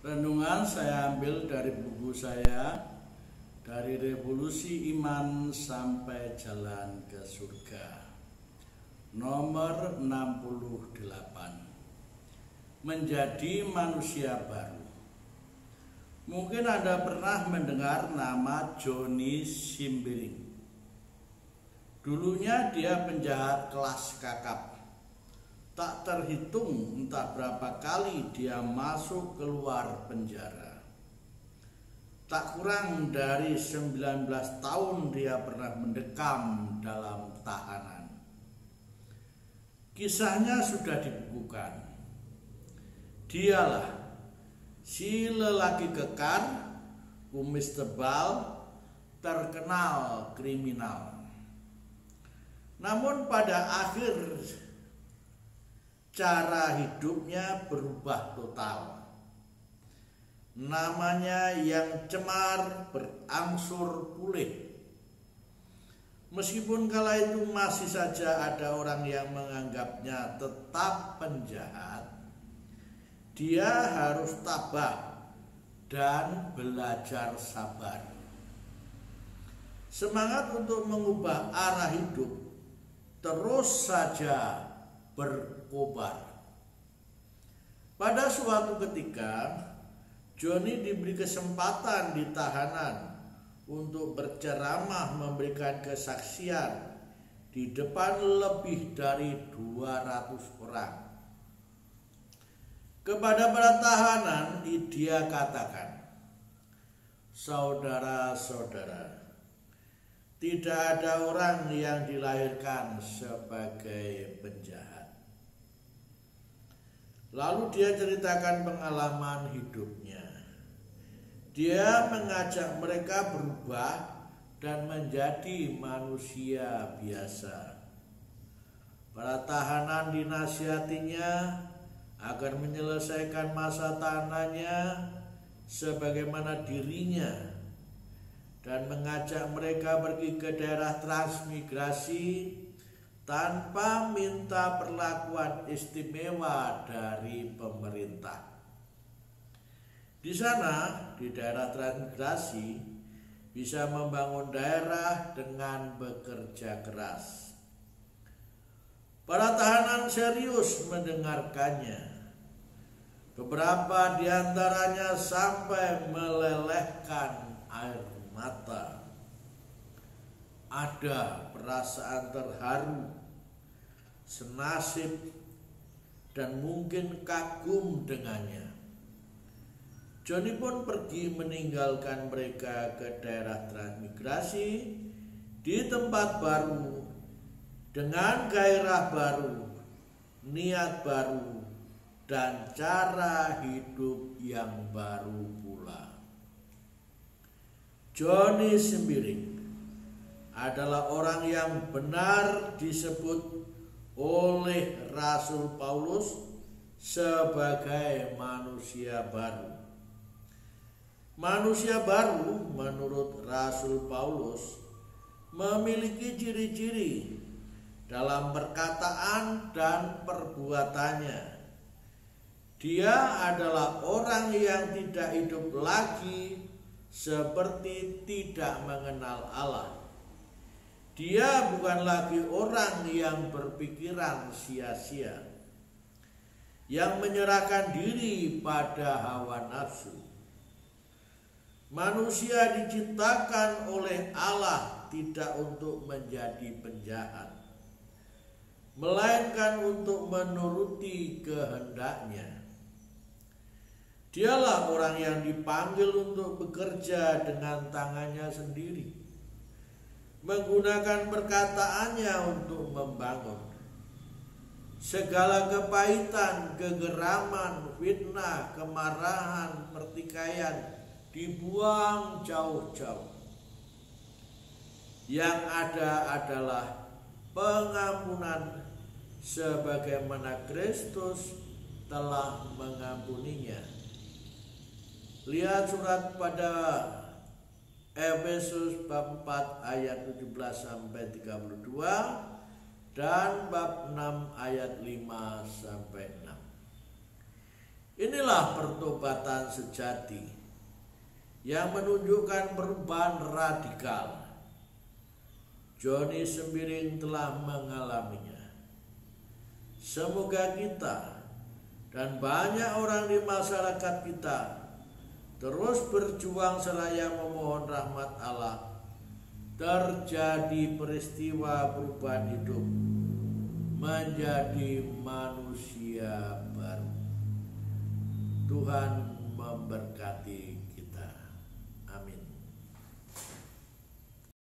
Renungan saya ambil dari buku saya, dari Revolusi Iman Sampai Jalan ke Surga, nomor 68. Menjadi manusia baru. Mungkin Anda pernah mendengar nama Johnny Simbiring. Dulunya dia penjahat kelas kakap. Tak terhitung entah berapa kali dia masuk keluar penjara. Tak kurang dari 19 tahun dia pernah mendekam dalam tahanan. Kisahnya sudah dibukukan. Dialah si lelaki kekar, kumis tebal, terkenal kriminal. Namun pada akhir cara hidupnya berubah total. Namanya yang cemar berangsur pulih. Meskipun kala itu masih saja ada orang yang menganggapnya tetap penjahat, dia harus tabah dan belajar sabar. Semangat untuk mengubah arah hidup terus saja berkobar. Pada suatu ketika, Johnny diberi kesempatan di tahanan untuk berceramah memberikan kesaksian di depan lebih dari 200 orang. Kepada para tahanan dia katakan, "Saudara-saudara, tidak ada orang yang dilahirkan sebagai penjahat." Lalu dia ceritakan pengalaman hidupnya. Dia mengajak mereka berubah dan menjadi manusia biasa. Para tahanan dinasihatinya agar menyelesaikan masa tahanannya sebagaimana dirinya, dan mengajak mereka pergi ke daerah transmigrasi tanpa minta perlakuan istimewa dari pemerintah. Di sana, di daerah transmigrasi, bisa membangun daerah dengan bekerja keras. Para tahanan serius mendengarkannya. Beberapa di antaranya sampai melelehkan air mata. Ada perasaan terharu, senasib, dan mungkin kagum dengannya. Johnny pun pergi meninggalkan mereka ke daerah transmigrasi di tempat baru, dengan gairah baru, niat baru, dan cara hidup yang baru pula. Johnny Simbiring adalah orang yang benar disebut oleh Rasul Paulus sebagai manusia baru. Manusia baru menurut Rasul Paulus memiliki ciri-ciri dalam perkataan dan perbuatannya. Dia adalah orang yang tidak hidup lagi seperti tidak mengenal Allah. Dia bukan lagi orang yang berpikiran sia-sia, yang menyerahkan diri pada hawa nafsu. Manusia diciptakan oleh Allah tidak untuk menjadi penjahat, melainkan untuk menuruti kehendaknya. Dialah orang yang dipanggil untuk bekerja dengan tangannya sendiri, menggunakan perkataannya untuk membangun. Segala kepahitan, kegeraman, fitnah, kemarahan, pertikaian dibuang jauh-jauh. Yang ada adalah pengampunan sebagaimana Kristus telah mengampuninya. Lihat surat pada Efesus bab 4 ayat 17 sampai 32 dan bab 6 ayat 5 sampai 6. Ini Inilah pertobatan sejati yang menunjukkan perubahan radikal. Joni Sembiring telah mengalaminya. Semoga kita dan banyak orang di masyarakat kita terus berjuang seraya memohon rahmat Allah, terjadi peristiwa perubahan hidup menjadi manusia baru. Tuhan memberkati kita. Amin.